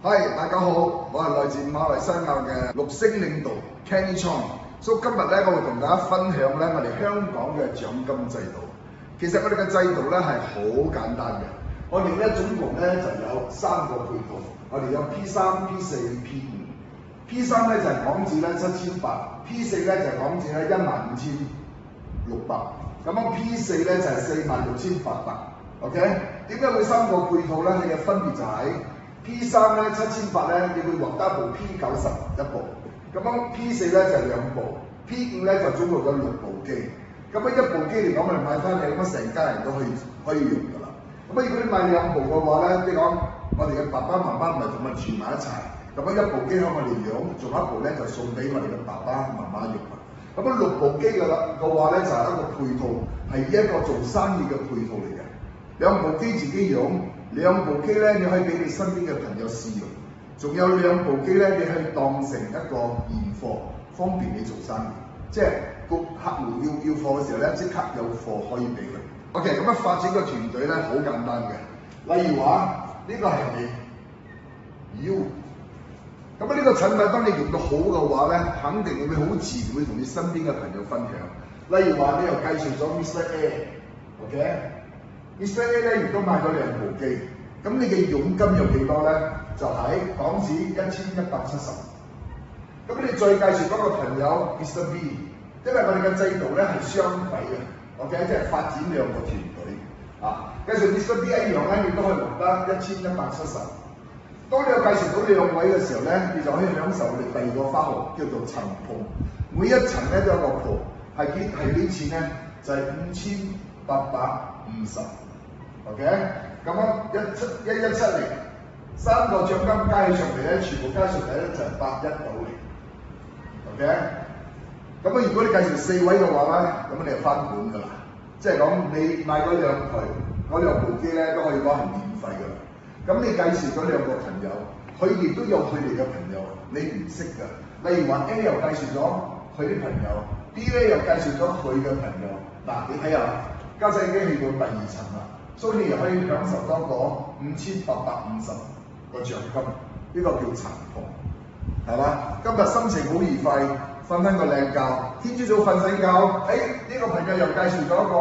係，大家好，我係來自馬來西亞嘅綠星領導 Kenny Chong。所以今日咧，我會同大家分享咧我哋香港嘅獎金制度。其實我哋嘅制度咧係好簡單嘅。我哋咧總共咧就有3個配套，我哋有 P3、P4、P5。P3 咧就係港紙咧7800，P4 咧就係港紙咧15600。咁樣 P4 咧就係46800。OK？ 點解會3個配套咧？佢嘅分別就喺P3 咧7800咧，你會獲得一部 P90一部，咁樣 P4 咧就係2部 ，P5 咧就總共有6部機。咁樣一部機嚟講，我哋買翻嚟咁成家人都可以用㗎啦。咁如果你買2部嘅話咧，即係講我哋嘅爸爸媽媽唔係同我住埋一齊，咁樣一部機喺我哋用，仲有一部咧就送俾我哋嘅爸爸媽媽用。咁樣6部機嘅話咧就係一個配套，係一個做生意嘅配套嚟嘅。2部機自己用。2部機咧，你可以俾你身邊嘅朋友試用，仲有2部機咧，你可以當成一個現貨，方便你做生意。即係個客戶要貨嘅時候咧，即刻有貨可以俾佢。OK， 咁樣發展個團隊咧好簡單嘅。例如話呢個係你 U， 咁呢個產品當你用到好嘅話咧，肯定會好自然會同你身邊嘅朋友分享。例如話你又介紹咗 Mr. A，OK？Mr. A 咧亦都買咗2部機，咁你嘅佣金有幾多咧？就喺港紙1170。咁你再介紹嗰個朋友 Mr. B， 因為我哋嘅制度咧係雙軌嘅 ，OK， 即係發展2個團隊啊。介紹 Mr. B 一樣咧，亦都可以獲得1170。當你有介紹到2位嘅時候咧，你就可以享受我哋第2個花紅，叫做層鋪。每一層咧都有一個鋪，係幾錢咧？就係5850。OK， 咁樣1170 3個獎金加起上嚟咧，全部加上嚟咧就係8190。OK， 咁啊，如果你介紹4位嘅話咧，咁你就翻本㗎啦。即係講你買嗰2部機咧，都可以講係免費㗎啦。咁你介紹咗2個朋友，佢亦都有佢哋嘅朋友，你唔識㗎。例如話 A 又介紹咗佢啲朋友 ，B 咧又介紹咗佢嘅朋友。嗱，你睇下，家姐已經去到第2層啦。所以你又可以享受多個5850個獎金，呢個叫層鋪，係嘛？今日心情好愉快，瞓翻個靚覺，天朝早瞓醒覺，呢個朋友又介紹咗一個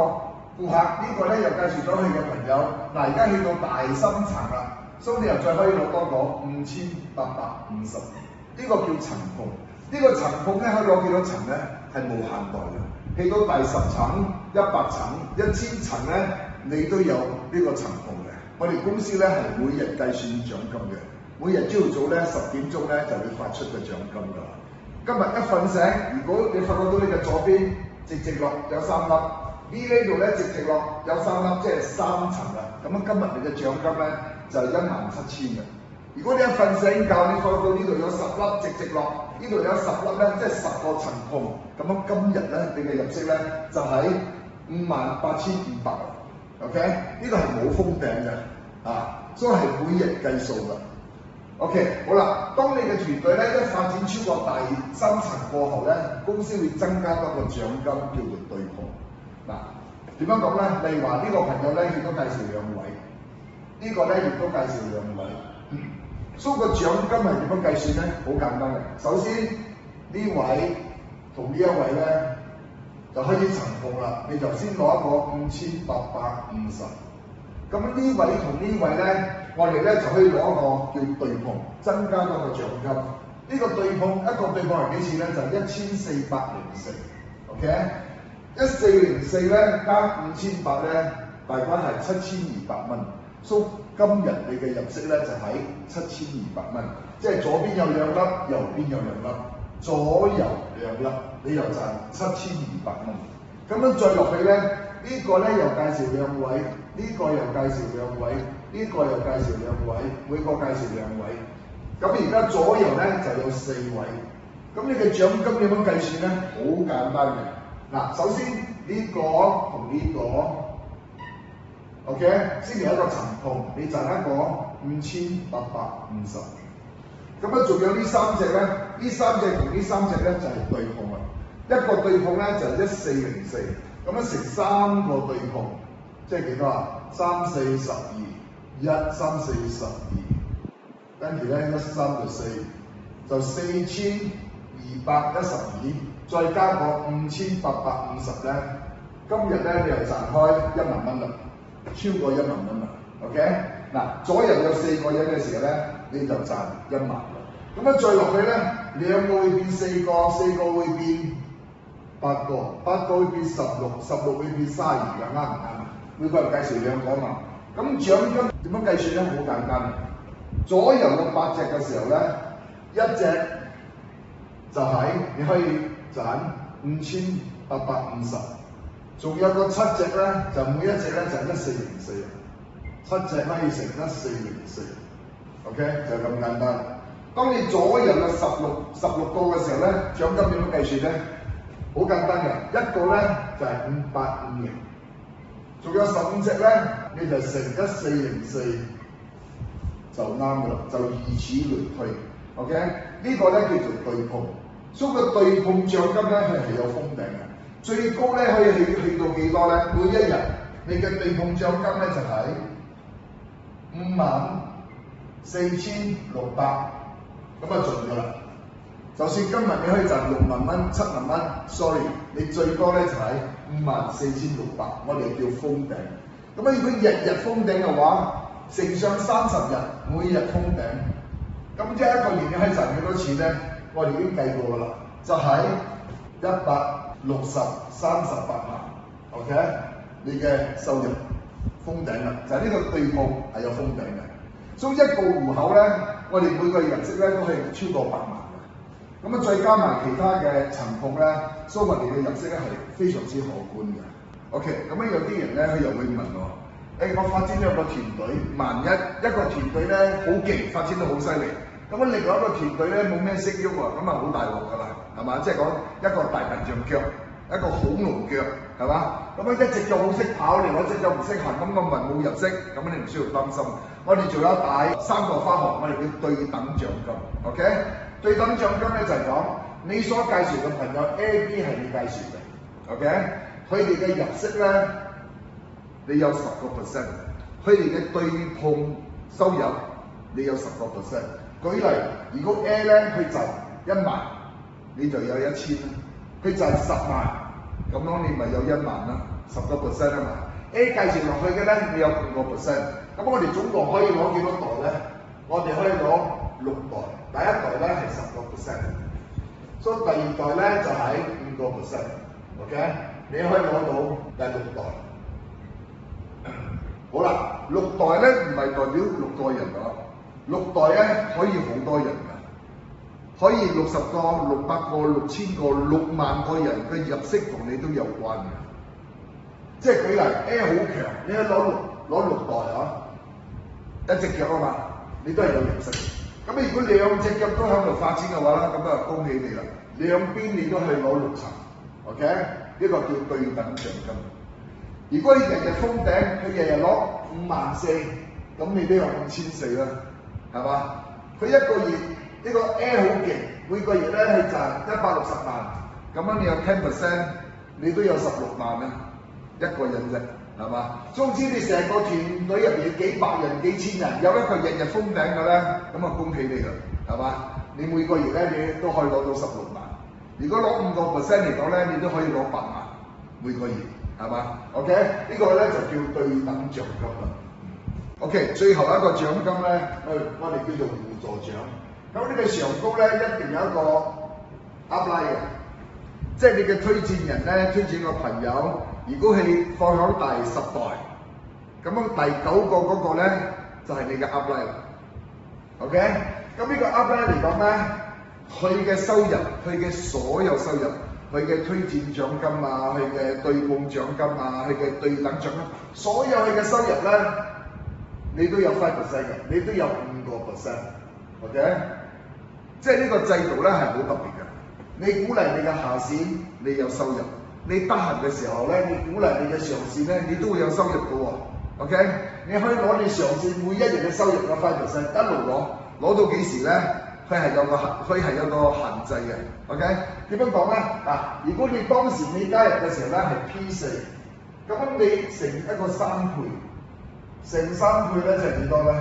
顧客，呢個咧又介紹咗佢嘅朋友，嗱而家去到大深層啦，所以你又再可以攞多個5850，呢個叫層鋪。呢個層鋪咧可以攞幾多層咧？係無限代嘅，去到第10層、100層、1000層咧。你都有呢個層鋪嘅，我哋公司咧係每日計算獎金嘅，每日朝早咧10點鐘咧就會發出個獎金㗎啦。今日一瞓醒，如果你發覺到你嘅左邊直落有3粒 ，B 呢度咧直落有3粒，即係3層啦。咁啊，今日你嘅獎金咧就係17000嘅。如果你一瞓醒覺，你發覺到呢度有10粒直落，呢度有10粒咧，即係10個層鋪。咁樣今日咧你嘅入息咧就係58500。OK， 呢個係冇封頂嘅，所以係每日計數㗎。OK， 好啦，當你嘅團隊咧一發展超過第3層過後咧，公司會增加多個獎金叫做對碰。嗱，點樣講咧？例如話呢個朋友咧亦都介紹2位，呢個咧亦都介紹2位。所以個獎金係點樣計算咧？好簡單嘅。首先呢位同呢一位咧。就開始層鋪啦，你就先攞一個5850。咁呢位同呢位咧，我哋咧就可以攞一個叫對碰，增加多個獎金。呢個對碰一個對碰係幾錢咧？就1404。OK， 1404咧加5800咧，大概係7200蚊。所以今日你嘅入息咧就喺7200蚊，即係左邊有2粒，右邊有2粒。左右2粒，你又賺7200蚊。咁樣再落去咧，呢個咧又介紹2位，呢個又介紹2位，呢個又介紹2位，每個介紹2位。咁而家左右咧就有4位。咁你嘅獎金點樣計算咧？好簡單嘅。嗱，首先呢個同呢個 ，OK， 先有一個層鋪，你賺一個5850。咁啊，仲有呢3隻咧，呢3隻同呢3隻咧就係對碰啦。一個對碰咧就係1404，咁樣乘3個對碰，即係幾多啊？3、4、12，1、3、4、12，跟住咧13就4，就4212，再加個5850咧，今日咧你又賺開1萬蚊啦，超過1萬蚊啦 ，OK？ 嗱，左右有4個人嘅時候咧，你就賺1萬啦。咁樣再落去咧，2個會變4個，4個會變8個，8個會變16，16會變32嘅，啱唔啱啊？每個人計時2個嘛。咁獎金點樣計算咧？好簡單，左右有8隻嘅時候咧，一隻就係你可以賺5850，仲有個7隻咧，就每一隻咧就1404，7隻可以乘1404 ，OK 就咁簡單。當你左右有16個嘅時候咧，獎金點樣計算咧？好簡單嘅，一個咧就係5850，仲有15隻咧，你就乘1404就啱噶啦，就以此類推 ，OK？ 呢個咧叫做對碰，所以個對碰獎金咧係有封頂嘅，最高咧可以去到幾多咧？每一日你嘅對碰獎金咧就係54600。咁啊盡㗎啦！就算今日你可以賺6萬蚊、7萬蚊 ，sorry， 你最多咧就係54600，我哋叫封頂。咁啊，如果日日封頂嘅話，乘上30日，每日封頂，咁即係一個年你可以賺幾多錢咧？我哋已經計過㗎啦，就係16038萬 ，OK？ 你嘅收入封頂啦，就係呢個對碰係有封頂嘅。所以一個戶口咧，我哋每個月入息咧都係超過8萬嘅。咁啊，再加埋其他嘅層控咧，所以我哋嘅入息咧係非常之可觀嘅。OK， 咁樣有啲人咧，佢又會問我：我發展咗個團隊，萬一個團隊咧好勁，發展到好犀利，咁啊另外一個團隊咧冇咩識喐喎，咁啊好大鑊㗎啦，係嘛？即係講一個大笨象腳，一個恐龍腳，係嘛？咁啊一隻腳好識跑，另外一隻腳唔識行，咁我咪冇入息，咁你唔需要擔心。我哋仲有大3個花項，我哋叫對等獎金 ，OK？ 對等獎金咧就係講你所介紹嘅朋友 A、B 係你介紹嘅 ，OK？ 佢哋嘅入息咧，你有10%，佢哋嘅對碰收入你有10%。舉例，如果 A 咧佢賺1萬，你就有1000啦；佢賺10萬，咁樣你咪有1萬啦，10%啊嘛。A 介紹落去嘅咧，你有5%，咁我哋總共可以攞幾多袋咧？我哋可以攞6袋，第一袋咧係10%，所以第二袋咧就係5%，OK？ 你可以攞到第6袋。好啦，6袋咧唔係代表6個人㗎，6袋咧可以好多人㗎，可以60個、600個、6000個、6萬個人嘅入息同你都有關嘅。即係舉例 ，A 好強，你可以攞6袋啊，一隻腳啊嘛，你都係有入息。咁如果2隻腳都喺度發展嘅話啦，咁啊恭喜你啦，兩邊你都可以攞6層 ，OK？ 呢個叫對等獎金。如果你日日封頂，佢日日攞54000，咁你都有5400啦，係嘛？佢一個月呢個 A 好勁，每個月咧佢賺160萬，咁樣你有10%，你都有16萬啦。一個人啫，係嘛？總之你成個團隊入邊幾百人、幾千人，有一個日日封頂嘅咧，咁啊恭喜你啦，係嘛？你每個月咧你都可以攞到16萬。如果攞5% 嚟講咧，你都可以攞8萬每個月，係嘛 ？OK， 呢個咧就叫對等獎金啦。OK， 最後一個獎金咧，我哋叫做互助獎。咁呢個上高咧一定有一個 upline 嘅，即係你嘅推薦人咧，推薦個朋友。如果係放響第10代，咁樣第9個嗰個咧就係你嘅 upline，OK？ 咁呢個 upline 嚟講咧，佢嘅收入，佢嘅所有收入，佢嘅推薦獎金啊，佢嘅對碰獎金啊，佢嘅對等獎金，所有佢嘅收入咧，你都有5%嘅，你都有5%，OK？ 即係呢個制度咧係好特別嘅，你鼓勵你嘅下線，你有收入。你得閒嘅時候咧，你鼓勵你嘅上線咧，你都會有收入嘅喎 ，OK？ 你可以攞你上線每一日嘅收入嘅5%，一路攞到幾時咧？佢係有個限制嘅 ，OK？ 點樣講咧？嗱，如果你當時你加入嘅時候咧係 P4，咁你乘一個3倍，乘3倍咧就係幾多咧？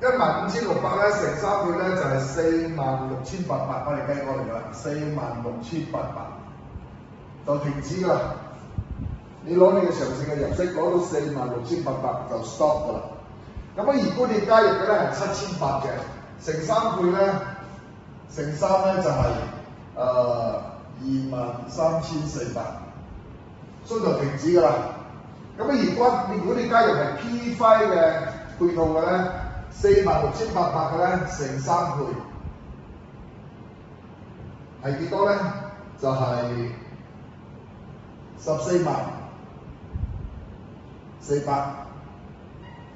15600咧乘3倍咧就係46800，我哋計過嚟㗎啦，46800就停止㗎啦。你攞你嘅長線嘅入息攞到46800就 stop 㗎啦。咁啊，如果你加入嘅咧係7800嘅，乘3倍咧，乘3咧就係23400，所以就停止㗎啦。咁啊，如果你加入係 P5 嘅配套嘅咧，46800嘅咧乘3倍係幾多咧？就係14400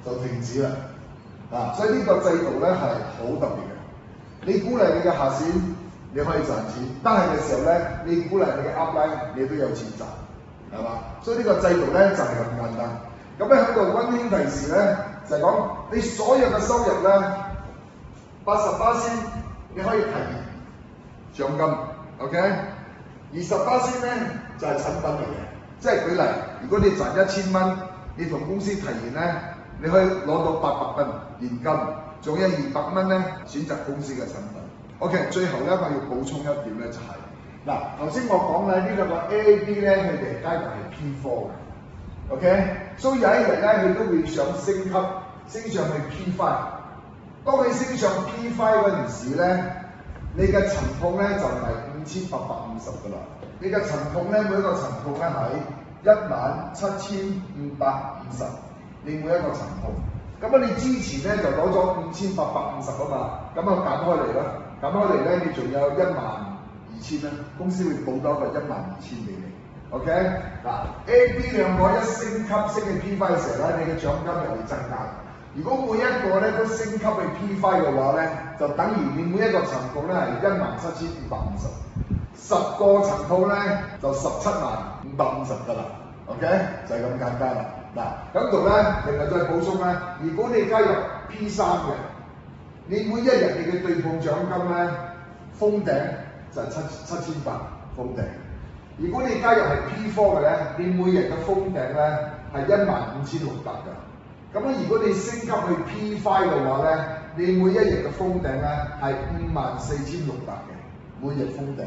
就停止啦。所以呢個制度咧係好特別嘅。你鼓勵你嘅下線，你可以賺錢；單係嘅時候咧，你鼓勵你嘅 upline， 你都有錢賺，係嘛？所以呢個制度咧就係咁簡單。咁咧喺度溫馨提示咧，就係講你所有嘅收入咧，80%你可以提獎金 ，OK？20% 咧就係產品嚟嘅，即係舉例，如果你賺1000蚊，你同公司提現咧，你可以攞到800蚊現金，仲有200蚊咧選擇公司嘅產品。OK， 最後咧我要補充一點咧就係、頭先我講咧呢兩個 A、B 咧佢哋加埋係 P4 嘅。OK， 所以有一日咧，佢都會想升級，升上去 P5。當你升上 P5 嗰陣時咧，你嘅層控咧就唔係5850噶啦，你嘅層控咧每一個層控咧係17550，你每一個層控。咁啊，你之前咧就攞咗5850啊嘛，咁啊減開嚟啦，減開嚟咧，你仲有12000啦，公司會補多一個12000俾你。OK， A、B 兩個一升級升去 P5 嘅時候咧，你嘅獎金又會增加。如果每一個咧都升級去 P5 嘅話咧，就等於你每一個層控咧係17550，10個層控咧就17550㗎啦。OK， 就係咁簡單啦。咁度咧，另外再補充咧，如果你加入 P3 嘅，你每一日你嘅對碰獎金咧封頂就係7800封頂。如果你加入係 P4 嘅咧，你每日嘅封頂咧係15600㗎。咁啊，如果你升級去 P5 嘅話咧，你每一日嘅封頂咧係54600嘅，每日封頂。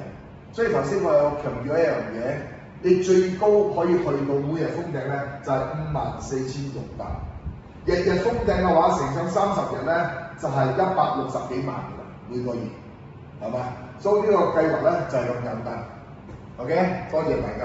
所以頭先我有強調一樣嘢，你最高可以去到每日封頂咧就係54600。日日封頂嘅話，乘上30日咧就係160幾萬㗎啦，每個月，係嘛？所以呢個計劃咧就係咁簡單。OK， 多謝大家。